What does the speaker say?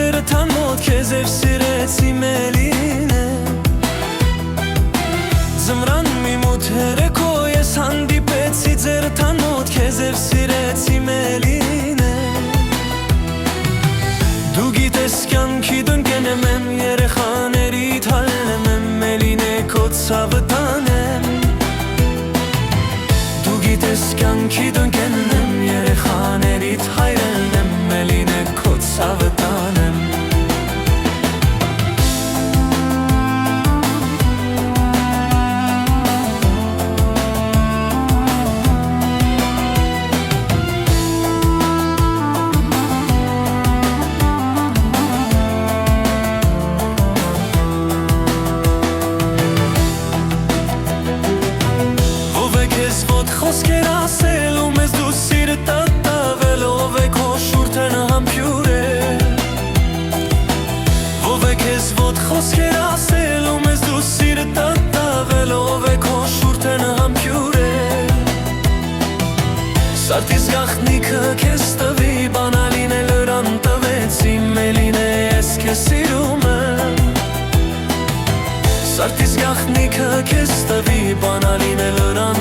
ձերթան մոտ քեզ եւ սիրեցի մելինե Ձմռան մի մութ երեկո ես հանդիպեցի ձերթան մոտ քեզ եւ սիրեցի մելինե Դու գիտես կյանքի դունկենեմ եմ երեխաներիդ հալնեմ եմ մելինե քո ցավը տանեմ Դու գիտես կյանքի դունկենեմ եմ երեխաներիդ հայրն եմ մելինե քո ցավը տանեմ Խոսքեր ասել ու մեզ դու սիրտ ատավել Ով է քո շուրթն համբյուրել Ով է քեզ ոտ խոսքեր ասել ու մեզ դու սիրտ ատավել Ով է քո շուրթն համբյուրել Սարտիս գաղտնիքը քեզ տվի բանալին է լրան տվեցի Մելին է ես քեզ սիրում եմ Սարտիս գաղտնիքը քեզ տվի բանալին է լրան